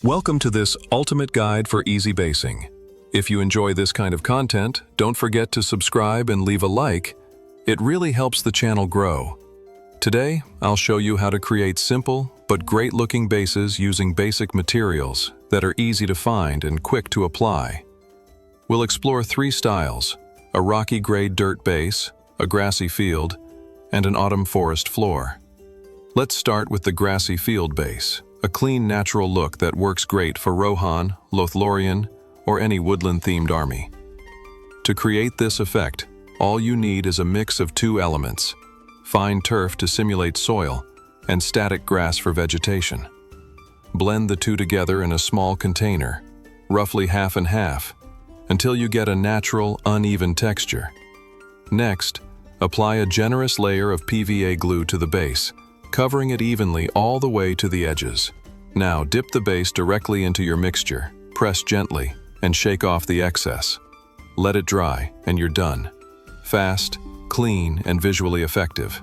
Welcome to this ultimate guide for easy basing. If you enjoy this kind of content, don't forget to subscribe and leave a like. It really helps the channel grow. Today, I'll show you how to create simple but great-looking bases using basic materials that are easy to find and quick to apply. We'll explore 3 styles: a rocky gray dirt base, a grassy field, and an autumn forest floor. Let's start with the grassy field base, a clean, natural look that works great for Rohan, Lothlorien, or any woodland-themed army. To create this effect, all you need is a mix of 2 elements: fine turf to simulate soil, and static grass for vegetation. Blend the 2 together in a small container, roughly half and half, until you get a natural, uneven texture. Next, apply a generous layer of PVA glue to the base, covering it evenly all the way to the edges. Now dip the base directly into your mixture, press gently, and shake off the excess. Let it dry, and you're done. Fast, clean, and visually effective.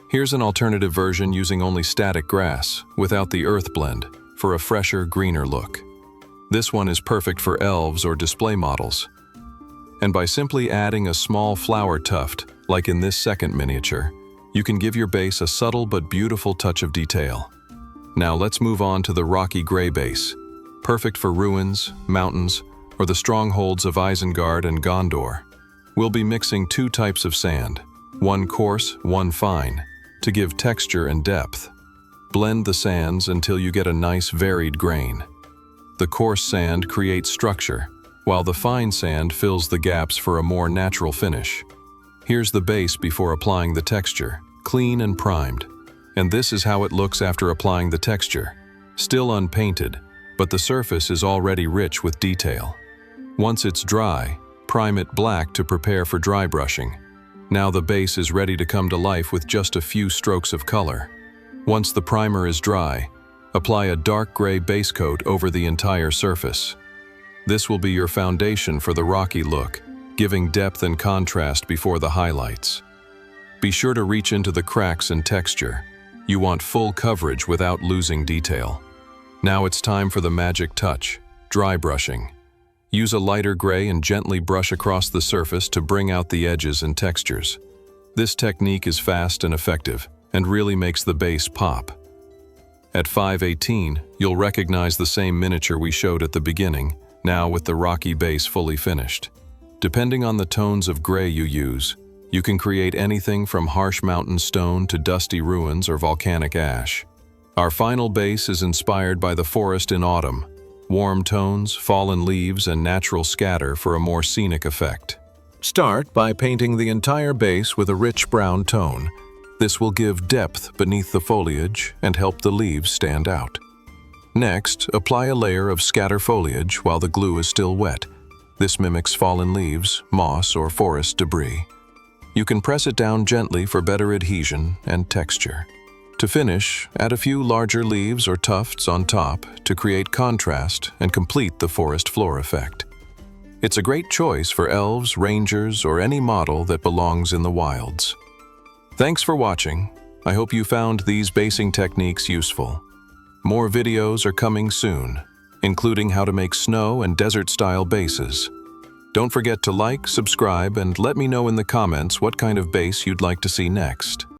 Here's an alternative version using only static grass, without the earth blend, for a fresher, greener look. This one is perfect for elves or display models. And by simply adding a small flower tuft, like in this second miniature, you can give your base a subtle but beautiful touch of detail. Now let's move on to the rocky gray base, perfect for ruins, mountains, or the strongholds of Isengard and Gondor. We'll be mixing 2 types of sand, one coarse, one fine, to give texture and depth. Blend the sands until you get a nice varied grain. The coarse sand creates structure, while the fine sand fills the gaps for a more natural finish. Here's the base before applying the texture, clean and primed. And this is how it looks after applying the texture. Still unpainted, but the surface is already rich with detail. Once it's dry, prime it black to prepare for dry brushing. Now the base is ready to come to life with just a few strokes of color. Once the primer is dry, apply a dark gray base coat over the entire surface. This will be your foundation for the rocky look, giving depth and contrast before the highlights. Be sure to reach into the cracks and texture. You want full coverage without losing detail. Now it's time for the magic touch, dry brushing. Use a lighter gray and gently brush across the surface to bring out the edges and textures. This technique is fast and effective, and really makes the base pop. At 5:18, you'll recognize the same miniature we showed at the beginning, now with the rocky base fully finished. Depending on the tones of gray you use, you can create anything from harsh mountain stone to dusty ruins or volcanic ash. Our final base is inspired by the forest in autumn. Warm tones, fallen leaves, and natural scatter for a more scenic effect. Start by painting the entire base with a rich brown tone. This will give depth beneath the foliage and help the leaves stand out. Next, apply a layer of scatter foliage while the glue is still wet. This mimics fallen leaves, moss, or forest debris. You can press it down gently for better adhesion and texture. To finish, add a few larger leaves or tufts on top to create contrast and complete the forest floor effect. It's a great choice for elves, rangers, or any model that belongs in the wilds. Thanks for watching. I hope you found these basing techniques useful. More videos are coming soon, including how to make snow and desert-style bases. Don't forget to like, subscribe, and let me know in the comments what kind of base you'd like to see next.